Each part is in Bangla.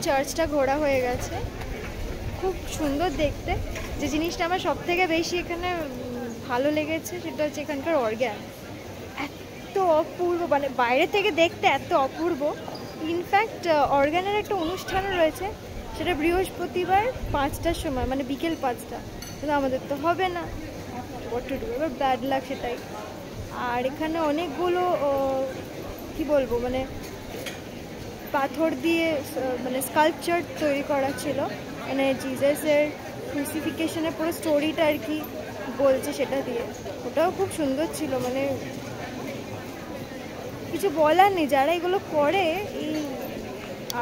চার্চটা ঘোরা হয়ে গেছে, খুব সুন্দর দেখতে। যে জিনিসটা আমার সব থেকে বেশি এখানে ভালো লেগেছে সেটা হচ্ছে এখানকার অর্গ্যান, এত অপূর্ব, মানে বাইরে থেকে দেখতে এত অপূর্ব। ইনফ্যাক্ট অর্গ্যানের একটা অনুষ্ঠানও রয়েছে, সেটা বৃহস্পতিবার 5টার সময়, মানে বিকেল 5টা, কিন্তু আমাদের তো হবে না, এবার ব্যাড লাক সেটাই। আর এখানে অনেকগুলো কি বলবো, মানে পাথর দিয়ে মানে স্কাল্পচার তৈরি করা ছিল, মানে জিজাসের ক্রুসিফিকেশনের পুরো স্টোরিটা আর কি বলছে সেটা দিয়ে, ওটাও খুব সুন্দর ছিল। মানে কিছু বলার নেই, যারা এগুলো করে এই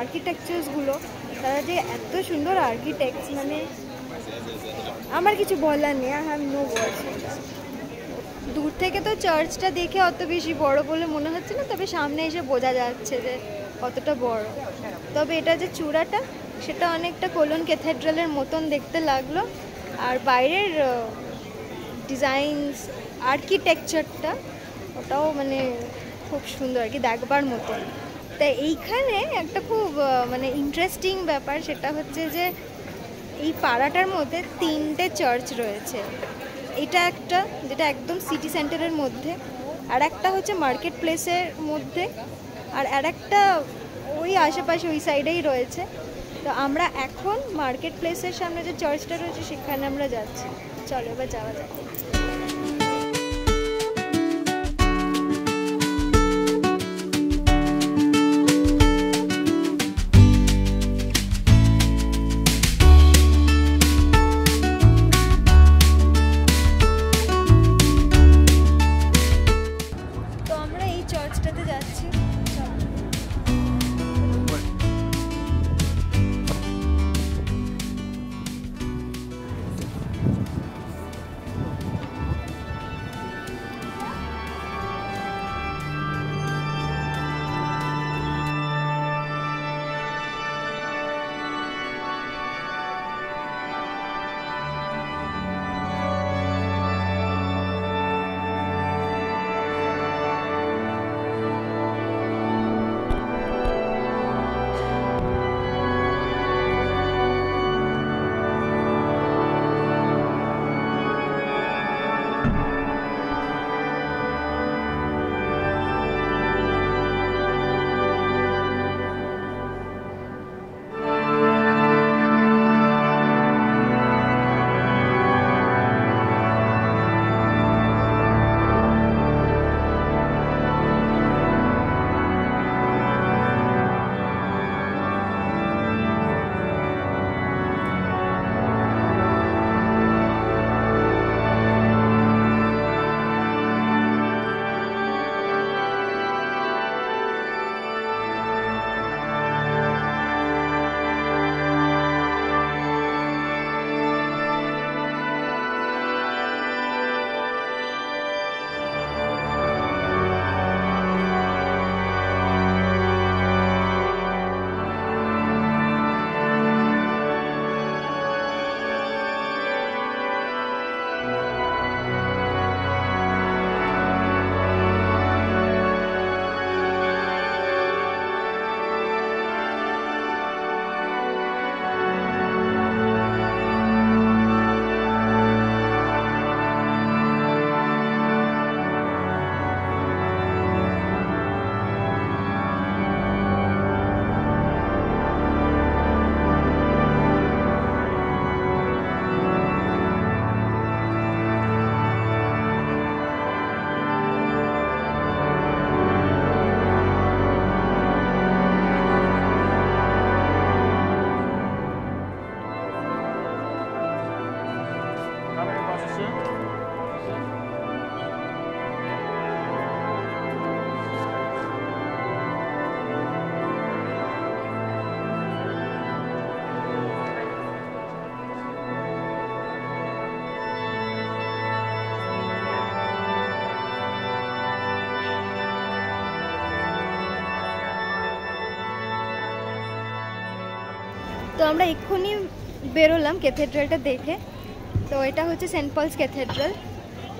আর্কিটেকচারসগুলো, তারা যে এত সুন্দর আর্কিটেক্টস, মানে আমার কিছু বলার নেই, আই হ্যাভ নো ওয়ার্ডস। দূর থেকে তো চার্চটা দেখে অত বেশি বড় বলে মনে হচ্ছে না, তবে সামনে এসে বোঝা যাচ্ছে যে কতটা বড়। তবে এটা যে চূড়াটা, সেটা অনেকটা কোলন ক্যাথেড্রালের মতন দেখতে লাগলো, আর বাইরের ডিজাইনস, আর্কিটেকচারটা ওটাও মানে খুব সুন্দর আর কি, দেখবার মতন। তাই এইখানে একটা খুব মানে ইন্টারেস্টিং ব্যাপার, সেটা হচ্ছে যে এই পাড়াটার মধ্যে 3টে চার্চ রয়েছে। এটা একটা যেটা একদম সিটি সেন্টারের মধ্যে, আর একটা হচ্ছে মার্কেট প্লেসের মধ্যে, আর একটা ওই আশেপাশে ওই সাইডেই রয়েছে। তো আমরা এখন মার্কেট প্লেসের সামনে যে চার্চটা রয়েছে সেখানে আমরা যাচ্ছি। চলো এবার যাওয়া যাক। তো আমরা এক্ষুনি বেরোলাম ক্যাথেড্রালটা দেখে। তো এটা হচ্ছে সেন্ট পলস ক্যাথেড্রাল।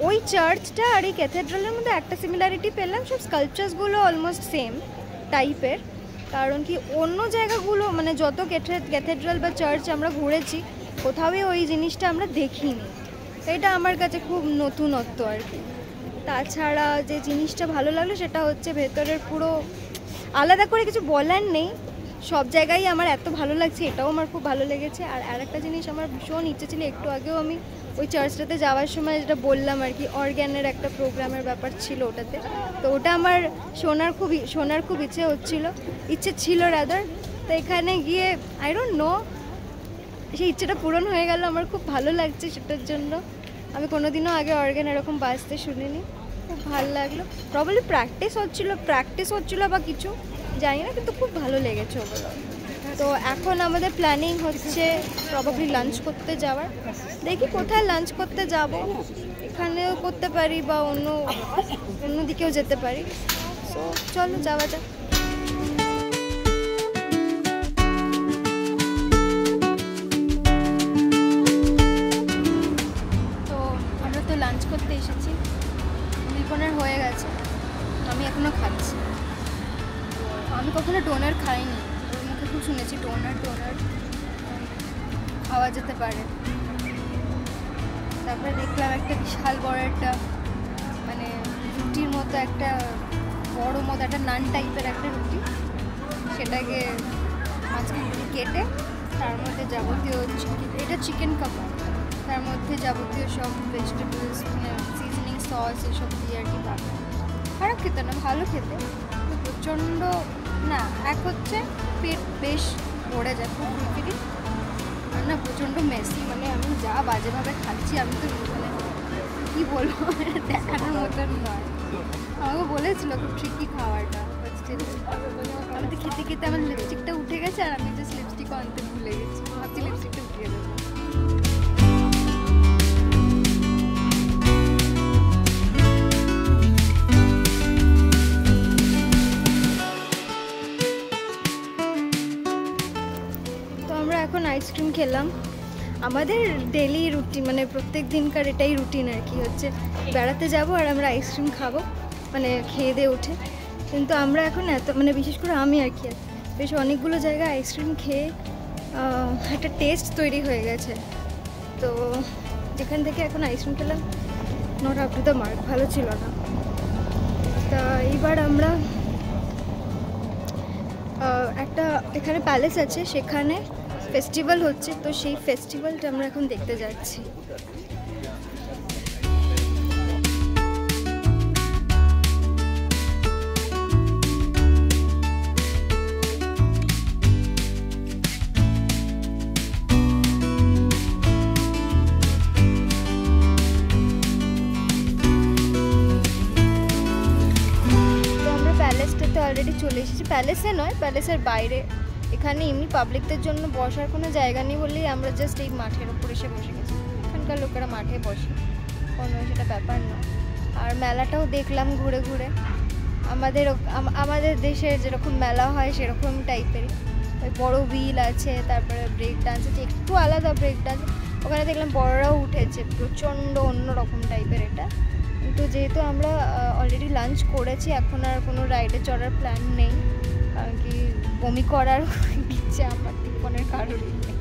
ওই চার্চটা আর এই ক্যাথেড্রালের মধ্যে একটা সিমিলারিটি পেলাম, সব স্কাল্পচার্সগুলো অলমোস্ট সেম টাইপের। কারণ কি অন্য জায়গাগুলো মানে যত ক্যাথেড্রাল বা চার্চ আমরা ঘুরেছি কোথাওই ওই জিনিসটা আমরা দেখিনি, এটা আমার কাছে খুব নতুনত্ব আর কি। তাছাড়া যে জিনিসটা ভালো লাগলো সেটা হচ্ছে ভেতরের পুরো আলাদা করে কিছু বলার নেই, সব জায়গায় আমার এত ভালো লাগছে, এটাও আমার খুব ভালো লেগেছে। আর একটা জিনিস আমার ভীষণ ইচ্ছে ছিল, একটু আগেও আমি ওই চার্চটাতে যাওয়ার সময় যেটা বললাম আর কি, অর্গ্যানের একটা প্রোগ্রামের ব্যাপার ছিল ওটাতে, তো ওটা আমার শোনার খুব ইচ্ছে ছিল রাদার। তো এখানে গিয়ে আই ডোন্ট নো সেই ইচ্ছেটা পূরণ হয়ে গেল, আমার খুব ভালো লাগছে সেটার জন্য। আমি কোনোদিনও আগে অর্গ্যান এরকম বাজতে শুনিনি, খুব ভালো লাগলো। প্রবলি প্র্যাকটিস হচ্ছিলো বা কিছু জানি না, কিন্তু খুব ভালো লেগেছে ওগুলো। তো এখন আমাদের প্ল্যানিং হচ্ছে প্রবাবলি লাঞ্চ করতে যাওয়ার, দেখি কোথায় লাঞ্চ করতে যাব, এখানেও করতে পারি বা অন্য দিকেও যেতে পারি। সো চলো যাওয়া যাক। তো আমরা তো লাঞ্চ করতে এসেছি, বিপনের হয়ে গেছে, আমি এখনও খাচ্ছি। আমি কখনো ডোনার খাইনি, ওর মুখে খুব শুনেছি ডোনার খাওয়া যেতে পারে। তারপরে দেখলাম একটা বিশাল বড় একটা মানে রুটির মতো একটা বড় মতো একটা নান টাইপের একটা রুটি, সেটাকে মাঝখান থেকে কেটে তার মধ্যে যাবতীয় এটা চিকেন কাবাব, তার মধ্যে যাবতীয় সব ভেজিটেবলস মানে সিজনিং সস এসব দিয়ে আর কি বানানো। খারাপ খেতে না, ভালো খেতে, প্রচণ্ড না। এক হচ্ছে পেট বেশ ভরে যায় খুব ফুলফিলি, আর না প্রচণ্ড মেসি, মানে আমি যা বাজেভাবে খাচ্ছি আমি তো মানে কী বলবো দেখানোর মতন নয়। আমাকে বলেছিল খুব ট্রিকি খাওয়াটা, আমি তো খেতে খেতে আমার লিপস্টিকটা উঠে গেছে, আর আমি জাস্ট লিপস্টিকও আনতে ভুলে গেছি, ভাবছি লিপস্টিকটা উঠিয়ে দেবো। এখন আইসক্রিম খেলাম, আমাদের ডেলি রুটিন মানে প্রত্যেক দিনকার এটাই রুটিন আর কি, হচ্ছে বেড়াতে যাব আর আমরা আইসক্রিম খাবো মানে খেয়ে দিয়ে উঠে। কিন্তু আমরা এখন এত মানে বিশেষ করে আমি আর কি বেশ অনেকগুলো জায়গায় আইসক্রিম খেয়ে একটা টেস্ট তৈরি হয়ে গেছে। তো যেখান থেকে এখন আইসক্রিম খেলাম not up to the mark, ভালো ছিল না। তা এইবার আমরা একটা এখানে প্যালেস আছে, সেখানে ফেস্টিভ্যাল হচ্ছে, তো সেই ফেস্টিভ্যালটা আমরা এখন দেখতে যাচ্ছি। অলরেডি চলে এসেছি, প্যালেসে নয়, প্যালেসের বাইরে, এখানে এমনি পাবলিকদের জন্য বসার কোনো জায়গা নেই বলেই আমরা জাস্ট এই মাঠের ওপর এসে বসে গেছি। এখানকার লোকেরা মাঠে বসে, কোনো সেটা ব্যাপার না। আর মেলাটাও দেখলাম ঘুরে ঘুরে, আমাদের দেশে যেরকম মেলা হয় সেরকম টাইপেরই, ওই বড় হুইল আছে, তারপরে ব্রেক ডান্স আছে, একটু আলাদা ব্রেক ডান্স, ওখানে দেখলাম বড়রাও উঠেছে, প্রচণ্ড অন্যরকম টাইপের এটা। কিন্তু যেহেতু আমরা অলরেডি লাঞ্চ করেছি, এখন আর কোনো রাইডে চড়ার প্ল্যান নেই, কারণ কি বমি করার ইচ্ছে আমার টিপনের কারণে নেই।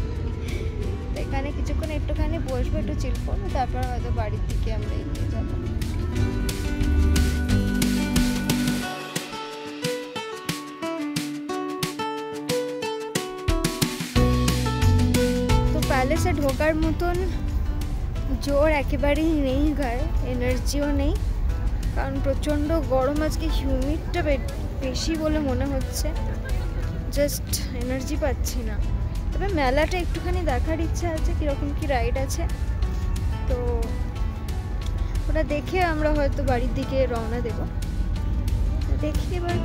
তো এখানে কিছুক্ষণ একটুখানি বসবো, একটু চিল করবো, তারপর হয়তো বাড়ির দিকে আমরা এগিয়ে যাবো। তো প্যালেসে ঢোকার মতন জোর একেবারেই নেই, গায়ে এনার্জিও নেই, কারণ প্রচণ্ড গরম, আজকে হিউমিডটা বেশি বলে মনে হচ্ছে, জাস্ট এনার্জি পাচ্ছি না। তবে মেলাটা একটুখানি দেখার ইচ্ছা আছে, কীরকম কী রাইড আছে, তো ওটা দেখে আমরা হয়তো বাড়ির দিকে রওনা দেব। দেখি এবার।